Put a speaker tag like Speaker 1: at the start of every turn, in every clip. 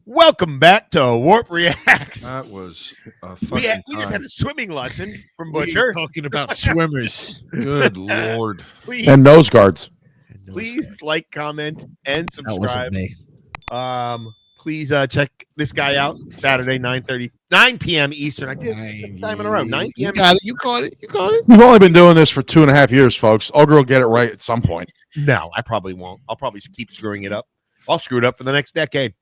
Speaker 1: Welcome back to WARRP Reacts.
Speaker 2: That was a
Speaker 1: We
Speaker 2: fucking
Speaker 1: just had a swimming lesson from
Speaker 3: We're
Speaker 1: Butcher.
Speaker 3: talking about swimmers.
Speaker 2: Good Lord.
Speaker 1: Please,
Speaker 4: And nose guards.
Speaker 1: please like, comment, and
Speaker 3: That wasn't
Speaker 1: subscribe.
Speaker 3: me.
Speaker 1: Please check this guy out. Saturday, 9 p.m. Eastern. I did it second time in a row. 9 p.m.
Speaker 3: You got it. You caught it. You caught it.
Speaker 4: We've only been doing this for 2.5 years, folks. Ogre will get it right at some point.
Speaker 1: No, I probably won't. I'll probably keep screwing it up. I'll screw it up for the next decade.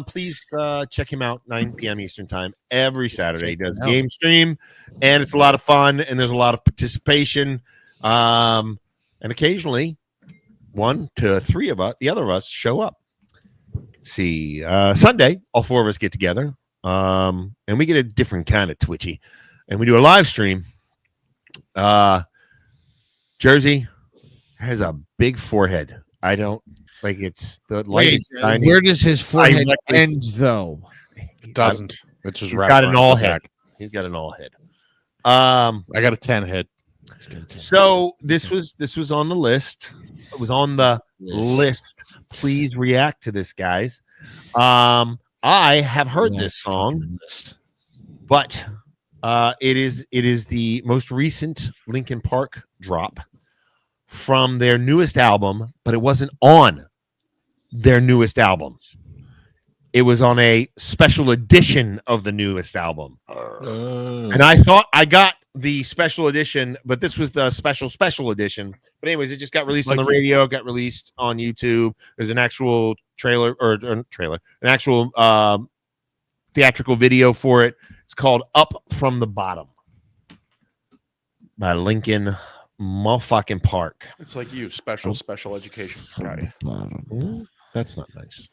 Speaker 1: Please check him out 9 p.m. Eastern time every Saturday. He does game stream, and it's a lot of fun, and there's a lot of participation. And occasionally 1 to 3 of us, the other of us, show up. Let's see, Sunday, all 4 of us get together, and we get a different kind of twitchy, and we do a live stream. Jersey has a big forehead. I don't like it's the light is shining.
Speaker 3: Where does his forehead end, though?
Speaker 4: It doesn't. It's just
Speaker 1: He's got an all head. He's got an all head.
Speaker 4: I got a 10 head.
Speaker 1: So this was on the list. It was on the list. Please react to this, guys. I have heard this song, but it is the most recent Linkin Park drop from their newest album, but it wasn't on their newest album. It was on a special edition of the newest album. And I thought I got the special edition, but this was the special edition. But anyways, it just got released on the radio, got released on YouTube. There's an actual trailer, an actual theatrical video for it. It's called Up From the Bottom by Linkin motherfucking Park.
Speaker 4: It's like you, special education guy.
Speaker 1: Ooh, that's not nice.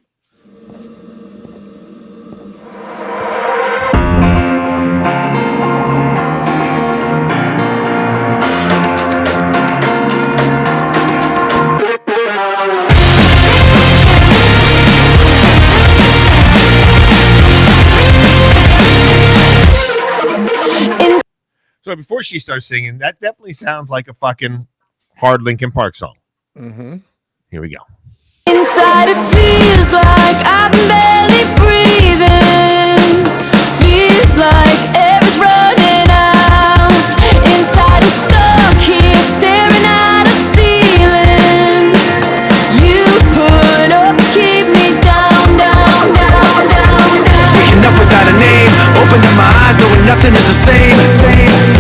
Speaker 1: So before she starts singing, that definitely sounds like a fucking hard Linkin Park song.
Speaker 4: Mm-hmm.
Speaker 1: Here we go.
Speaker 5: Inside it feels like I'm barely breathing. Feels like air is running out. Inside I'm stuck here staring at a ceiling. You put up to keep me down.
Speaker 6: Waking up without a name, opening my eyes knowing nothing is the same.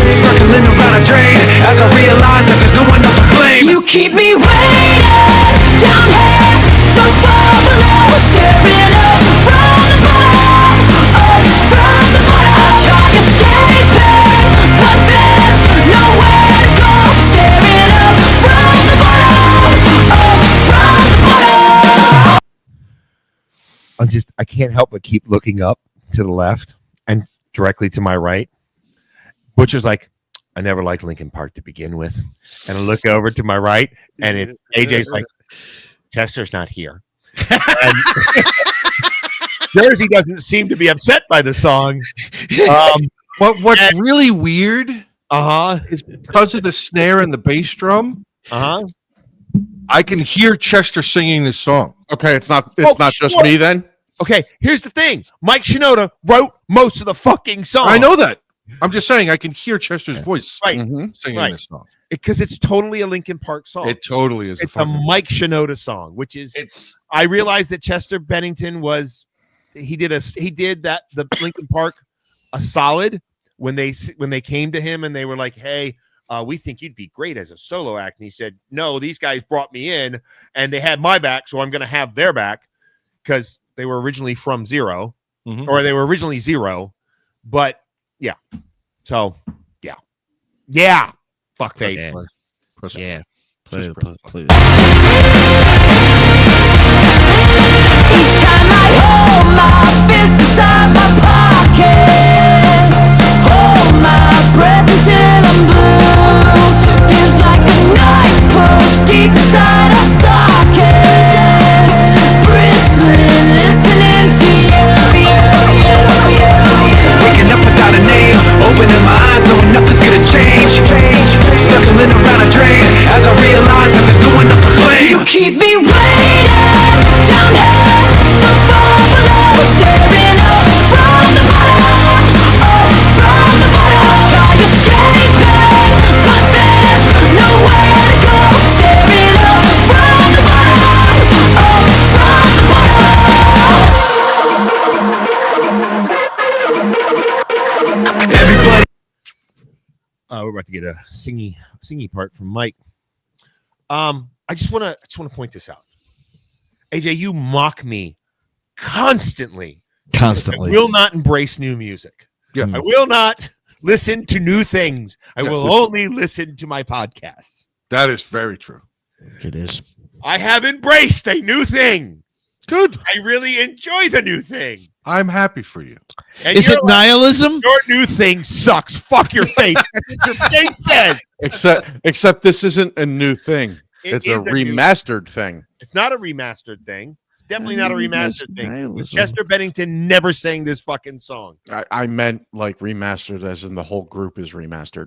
Speaker 6: Circling around a drain as I realize that there's no one else to blame.
Speaker 5: You keep me waiting down here, so far below, staring up from the bottom, from the bottom. I try escaping, but there's nowhere to go. Staring up from the bottom, from the bottom.
Speaker 1: I can't help but keep looking up to the left and directly to my right. Butcher's like, I never liked Linkin Park to begin with. And I look over to my right, and it's AJ's like, Chester's not here. And Jersey doesn't seem to be upset by the song.
Speaker 2: What's really weird
Speaker 1: Uh-huh.
Speaker 2: is because of the snare and the bass drum,
Speaker 1: Uh-huh.
Speaker 2: I can hear Chester singing this song.
Speaker 4: Okay, it's not just
Speaker 1: sure.
Speaker 4: me then.
Speaker 1: Okay, here's the thing. Mike Shinoda wrote most of the fucking song.
Speaker 2: I know that. I'm just saying I can hear Chester's voice
Speaker 1: Right.
Speaker 2: singing
Speaker 1: Right.
Speaker 2: this song.
Speaker 1: Because it's totally a Linkin Park song.
Speaker 2: It totally is.
Speaker 1: It's a Mike Shinoda song, which is I realized that Chester Bennington he did the Linkin Park a solid when they came to him and they were like, hey, we think you'd be great as a solo act. And he said, no, these guys brought me in and they had my back, so I'm going to have their back because they were originally from zero or they were originally zero. But yeah. So, yeah. Fuckface.
Speaker 3: Yeah. Please.
Speaker 5: Each time I hold my fist inside my pocket, hold my breath until I'm blue. Feels like a knife pushed deep inside a socket, bristling, listening to you.
Speaker 6: Waking up without a name, opening my eyes knowing nothing's gonna change. Circling around a drain as I realize that there's no one else to blame.
Speaker 5: You keep me waiting.
Speaker 1: we're about to get a singy part from Mike. I just want to point this out. AJ, you mock me constantly. I will not embrace new music.
Speaker 2: Yeah.
Speaker 1: I will not listen to new things. I will only listen to my podcasts.
Speaker 2: That is very true.
Speaker 3: It is.
Speaker 1: I have embraced a new thing.
Speaker 2: Good.
Speaker 1: I really enjoy the new thing.
Speaker 2: I'm happy for you.
Speaker 1: And
Speaker 3: Is it
Speaker 1: you're like,
Speaker 3: nihilism?
Speaker 1: your new thing sucks. Fuck your face. That's what your face says.
Speaker 4: Except this isn't a new thing. It's a
Speaker 1: is
Speaker 4: remastered thing.
Speaker 1: It's not a remastered thing. It's definitely not a remastered thing.
Speaker 3: Nihilism.
Speaker 1: Chester Bennington never sang this fucking song.
Speaker 4: I meant like remastered as in the whole group is remastered.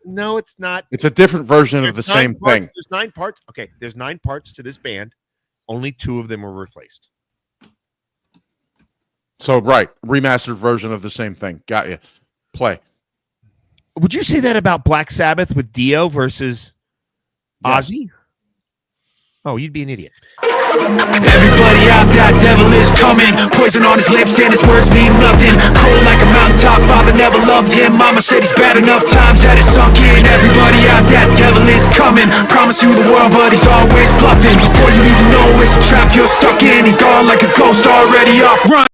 Speaker 1: No, it's not.
Speaker 4: It's a different version of the
Speaker 1: There's 9
Speaker 4: same
Speaker 1: parts.
Speaker 4: thing.
Speaker 1: There's 9 parts. Okay, there's 9 parts to this band. Only 2 of them were replaced.
Speaker 4: So, right. Remastered version of the same thing. Got you. Play.
Speaker 1: Would you say that about Black Sabbath with Dio versus Ozzy? Oh, you'd be an idiot.
Speaker 6: Everybody out, that devil is coming. Poison on his lips and his words mean nothing. Cold like a mountaintop, father never loved him. Mama said he's bad enough times that it sunk in. Everybody out, that devil is coming. Promise you the world, but he's always bluffing. Before you even know it's a trap you're stuck in. He's gone like a ghost already off running.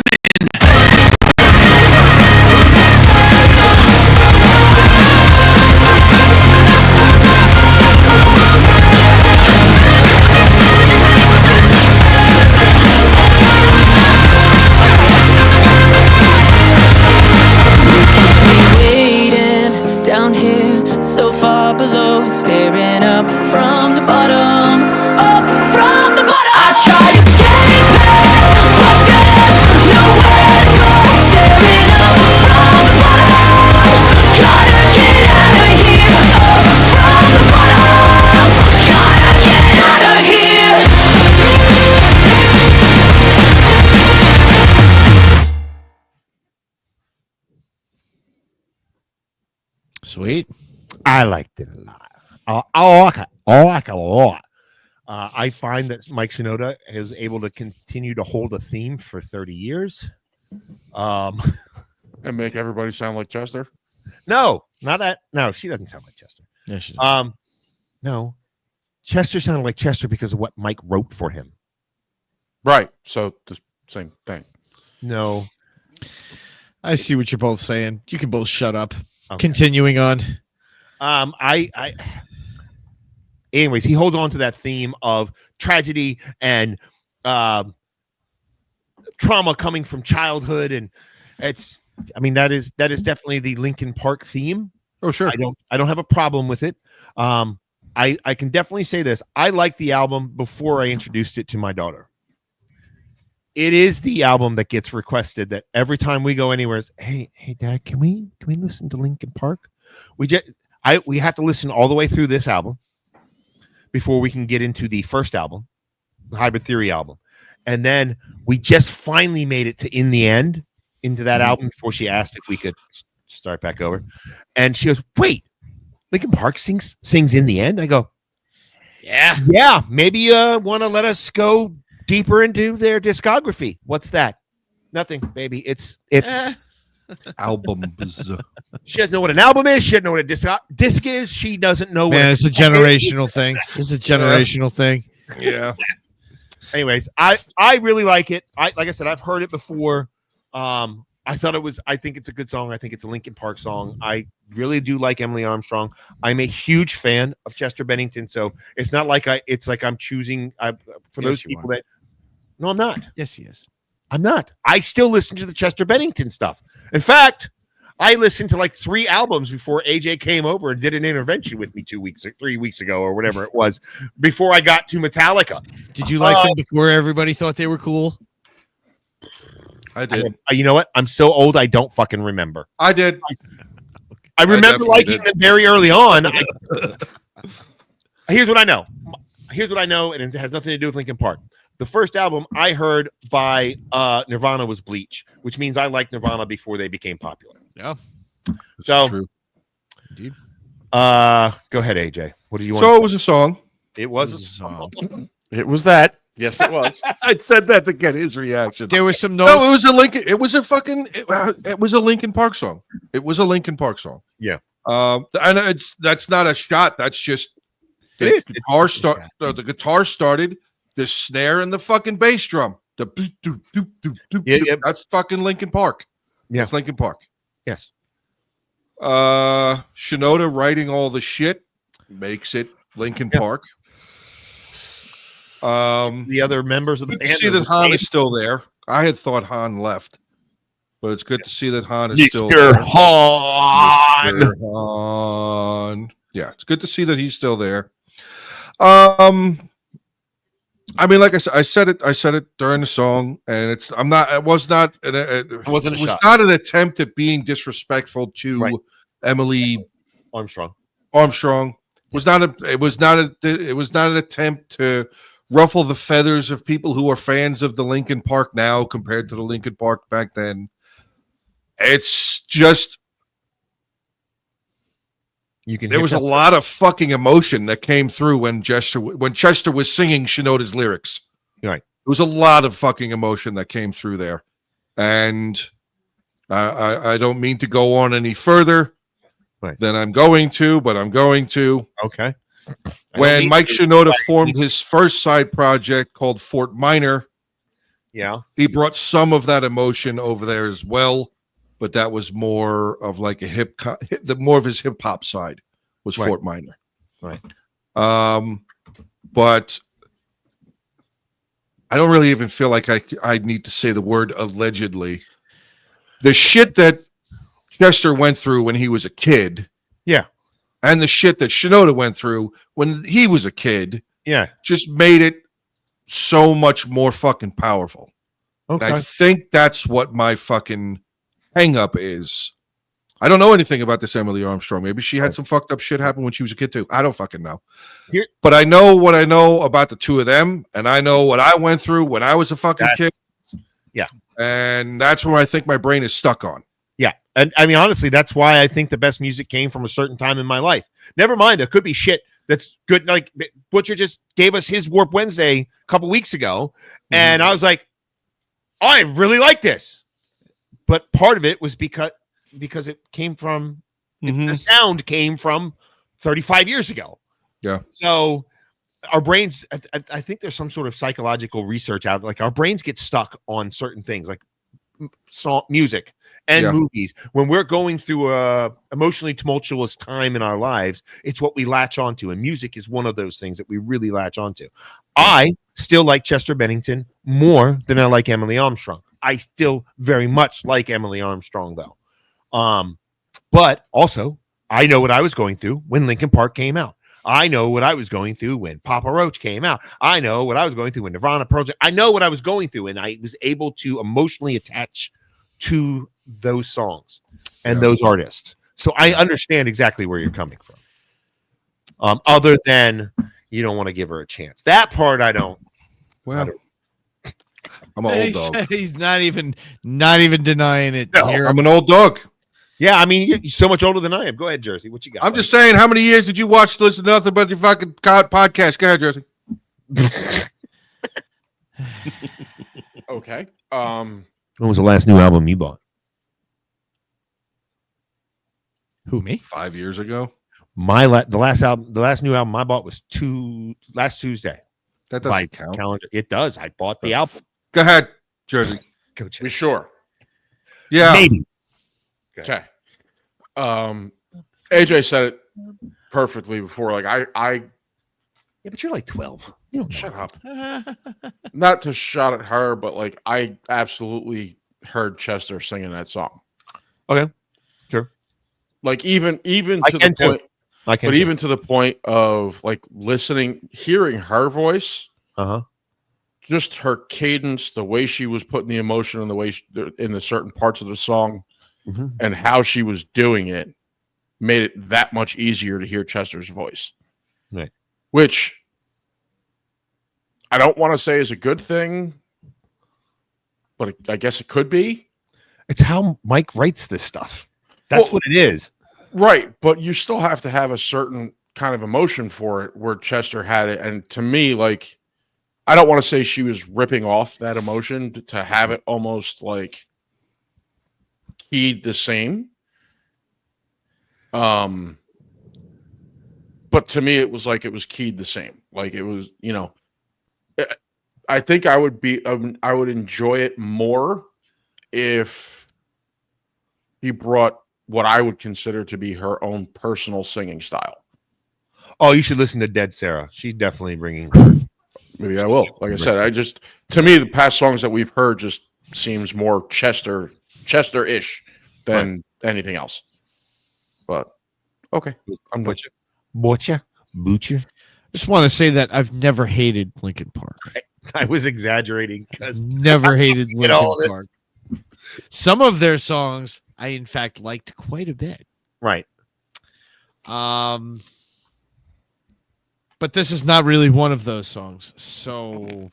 Speaker 5: Down here, so far below, staring up from the bottom, up from the bottom. I try to escape it, but there's nowhere to go. Staring up from the bottom, gotta get out of here. Up from the bottom, gotta get out of here.
Speaker 3: Sweet.
Speaker 1: I liked it a lot. I like it a lot. I find that Mike Shinoda is able to continue to hold a theme for 30 years.
Speaker 4: And make everybody sound like Chester?
Speaker 1: No, not that. No, she doesn't sound like Chester.
Speaker 3: Yeah, she does.
Speaker 1: No, Chester sounded like Chester because of what Mike wrote for him.
Speaker 4: Right. So, the same thing.
Speaker 1: No.
Speaker 3: I see what you're both saying. You can both shut up.
Speaker 1: Okay.
Speaker 3: Continuing on.
Speaker 1: Anyways, he holds on to that theme of tragedy and trauma coming from childhood, and that is definitely the Linkin Park theme.
Speaker 2: Oh, sure.
Speaker 1: I don't have a problem with it. I can definitely say this. I liked the album before I introduced it to my daughter. It is the album that gets requested that every time we go anywhere is, hey Dad, can we listen to Linkin Park? We have to listen all the way through this album before we can get into the first album, the Hybrid Theory album. And then we just finally made it to In the End, into that album before she asked if we could start back over. And she goes, wait, Linkin Park sings In the End? I go, yeah, maybe you want to let us go deeper into their discography. What's that? Nothing, baby. It's
Speaker 2: Albums.
Speaker 1: She doesn't know what an album is. She doesn't know what a disc is. She doesn't know what
Speaker 3: It's a generational thing. It's a generational thing.
Speaker 2: Yeah.
Speaker 1: Anyways, I really like it. Like I said, I've heard it before. I think it's a good song. I think it's a Linkin Park song. I really do like Emily Armstrong. I'm a huge fan of Chester Bennington, so it's not like I'm choosing for those people that. No, I'm not.
Speaker 3: Yes, he is.
Speaker 1: I'm not. I still listen to the Chester Bennington stuff. In fact, I listened to like 3 albums before AJ came over and did an intervention with me 3 weeks ago or whatever it was, before I got to Metallica.
Speaker 3: Did you like them before everybody thought they were cool?
Speaker 2: I did.
Speaker 1: You know what? I'm so old I don't fucking remember.
Speaker 2: I did.
Speaker 1: I remember liking them very early on. Here's what I know. And it has nothing to do with Linkin Park. The first album I heard by Nirvana was Bleach, which means I liked Nirvana before they became popular.
Speaker 3: Yeah.
Speaker 1: So,
Speaker 2: true.
Speaker 3: Indeed.
Speaker 1: Go ahead, AJ. What do you want?
Speaker 2: So it was a song.
Speaker 1: It was a song.
Speaker 4: It was that. Yes, it was.
Speaker 2: I said that to get his reaction.
Speaker 3: There was some notes.
Speaker 2: No, it was a Linkin Park song. It was a Linkin Park song.
Speaker 1: Yeah.
Speaker 2: And that's not a shot. That's just
Speaker 1: It is.
Speaker 2: the guitar started, the snare and the fucking bass drum. That's fucking Linkin Park.
Speaker 1: Yeah.
Speaker 2: That's Linkin Park.
Speaker 1: Yes.
Speaker 2: Shinoda writing all the shit makes it Linkin Park.
Speaker 1: The other members of the band.
Speaker 2: See that Han is still there. I had thought Han left, but it's good to see that Han is still
Speaker 1: Mr.
Speaker 2: there.
Speaker 1: Han.
Speaker 2: Mr. Han. Yeah, it's good to see that he's still there. I mean, like I said it during the song, and it was not an attempt at being disrespectful to Emily
Speaker 1: Armstrong.
Speaker 2: It was not an attempt to ruffle the feathers of people who are fans of the Linkin Park now compared to the Linkin Park back then. It's just there was a lot of fucking emotion that came through when Chester was singing Shinoda's lyrics.
Speaker 1: Right.
Speaker 2: There was a lot of fucking emotion that came through there. And I don't mean to go on any further than I'm going to, but I'm going to.
Speaker 1: Okay.
Speaker 2: When Mike Shinoda formed his first side project called Fort Minor, he brought some of that emotion over there as well. But that was more of like more of his hip hop side was Fort Minor.
Speaker 1: Right.
Speaker 2: But I don't really even feel like I need to say the word allegedly. The shit that Chester went through when he was a kid.
Speaker 1: Yeah.
Speaker 2: And the shit that Shinoda went through when he was a kid.
Speaker 1: Yeah.
Speaker 2: Just made it so much more fucking powerful.
Speaker 1: Okay.
Speaker 2: And I think that's what my fucking hang up is. I don't know anything about this Emily Armstrong. Maybe she had some fucked up shit happen when she was a kid too. I don't fucking know. But I know what I know about the two of them, and I know what I went through when I was a fucking kid.
Speaker 1: Yeah.
Speaker 2: And that's where I think my brain is stuck on.
Speaker 1: Yeah. And I mean, honestly, that's why I think the best music came from a certain time in my life. Never mind, there could be shit that's good. Like Butcher just gave us his Warp Wednesday a couple weeks ago, and I was like, I really like this. But part of it was because it came from the sound came from 35 years ago.
Speaker 2: Yeah.
Speaker 1: So our brains, I think there's some sort of psychological research out. Like our brains get stuck on certain things, like song, music, and movies. When we're going through a emotionally tumultuous time in our lives, it's what we latch onto, and music is one of those things that we really latch onto. I still like Chester Bennington more than I like Emily Armstrong. I still very much like Emily Armstrong, though. But also, I know what I was going through when Linkin Park came out. I know what I was going through when Papa Roach came out. I know what I was going through when Nirvana Project. I know what I was going through, and I was able to emotionally attach to those songs and those artists. So I understand exactly where you're coming from. Other than you don't want to give her a chance. That part I don't.
Speaker 2: Well, I'm an old dog.
Speaker 3: He's not even denying it.
Speaker 2: No, I'm an old dog.
Speaker 1: Yeah, I mean, you're so much older than I am. Go ahead, Jersey. What you got?
Speaker 2: I'm just saying, how many years did you watch, listen to nothing but your fucking podcast? Go ahead, Jersey.
Speaker 4: Okay.
Speaker 1: When was the last new album you bought?
Speaker 3: Who, me?
Speaker 2: 5 years ago.
Speaker 1: The last new album I bought was last Tuesday.
Speaker 2: That doesn't count.
Speaker 1: Calendar. It does. I bought the album.
Speaker 2: Go ahead, Jersey.
Speaker 1: Go check.
Speaker 4: Be sure.
Speaker 2: Yeah.
Speaker 1: Maybe.
Speaker 4: Okay. AJ said it perfectly before. Like I
Speaker 1: Yeah, but you're like 12. You don't
Speaker 4: shut up. Not to shout at her, but like I absolutely heard Chester singing that song.
Speaker 1: Okay. Sure.
Speaker 4: Like even to the point. Even to the point of like hearing her voice, just her cadence, the way she was putting the emotion in the way in the certain parts of the song, and how she was doing it, made it that much easier to hear Chester's voice.
Speaker 1: Right.
Speaker 4: Which I don't want to say is a good thing, but I guess it could be.
Speaker 1: It's how Mike writes this stuff. That's what it is.
Speaker 4: Right, but you still have to have a certain kind of emotion for it where Chester had it. And to me, like, I don't want to say she was ripping off that emotion to have it almost like keyed the same. But to me, it was like it was keyed the same. Like it was, I think I would enjoy it more if he brought what I would consider to be her own personal singing style.
Speaker 1: Oh, you should listen to Dead Sarah. She's definitely bringing.
Speaker 4: Maybe I will. Like I said, to me, the past songs that we've heard just seems more Chester-ish than anything else. But okay, I'm with you.
Speaker 1: Butcha.
Speaker 3: Just want to say that I've never hated Linkin Park.
Speaker 1: I was exaggerating because
Speaker 3: never hated Linkin Park. Some of their songs I in fact liked quite a bit.
Speaker 1: Right.
Speaker 3: But this is not really one of those songs. So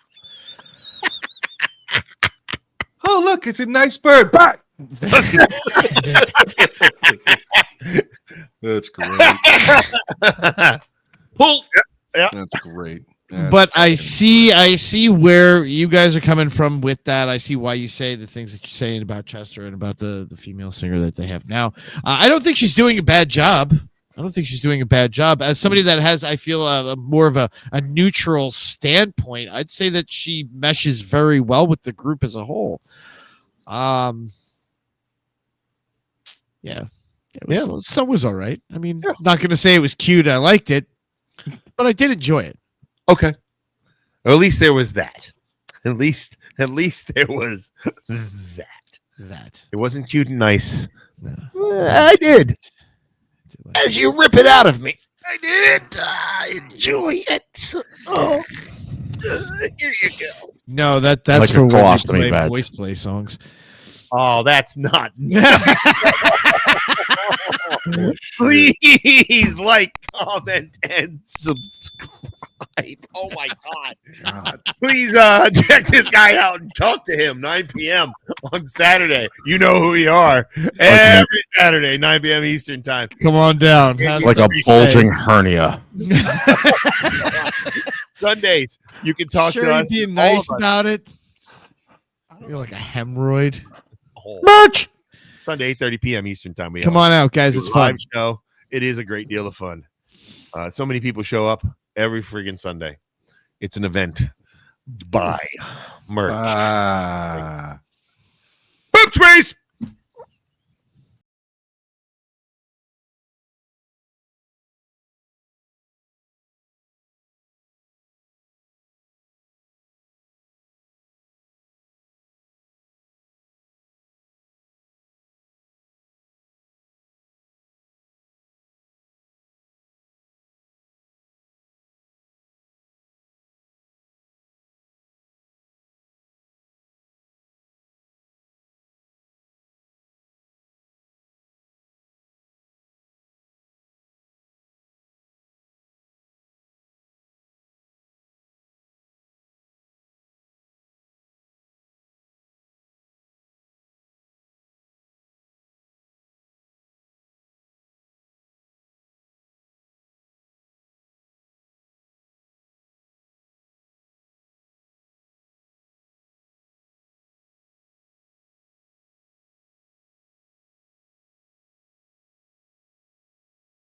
Speaker 2: oh, look, it's a nice bird. Bye. That's great.
Speaker 1: Pull.
Speaker 2: Yeah. That's great.
Speaker 3: But I see where you guys are coming from with that. I see why you say the things that you're saying about Chester and about the female singer that they have now. I don't think she's doing a bad job. As somebody that has, I feel, more of a neutral standpoint, I'd say that she meshes very well with the group as a whole. Some was all right. I mean, not going to say it was cute. I liked it, but I did enjoy it.
Speaker 1: Okay. Or at least there was that. At least there was that. It wasn't cute and nice.
Speaker 3: No.
Speaker 1: I did. As you rip it out of me. I did. I enjoy it. Oh. Here you go.
Speaker 3: No, that's
Speaker 4: like
Speaker 3: for when you play
Speaker 4: bad.
Speaker 3: voice play songs.
Speaker 1: Oh, that's not. Please like, comment, and subscribe. Oh my God. Please check this guy out and talk to him 9 p.m. on Saturday. You know who we are. Every Saturday, 9 p.m. Eastern time.
Speaker 3: Come on down.
Speaker 4: Like a bulging hernia.
Speaker 1: Sundays, you can talk to us.
Speaker 3: Being nice about it. You're like a hemorrhoid.
Speaker 4: Merch.
Speaker 1: Sunday, 8:30 p.m. Eastern time.
Speaker 3: Come on out, guys. It's fun.
Speaker 1: Live show. It is a great deal of fun. So many people show up every friggin' Sunday. It's an event. Buy merch.
Speaker 2: Boop trees.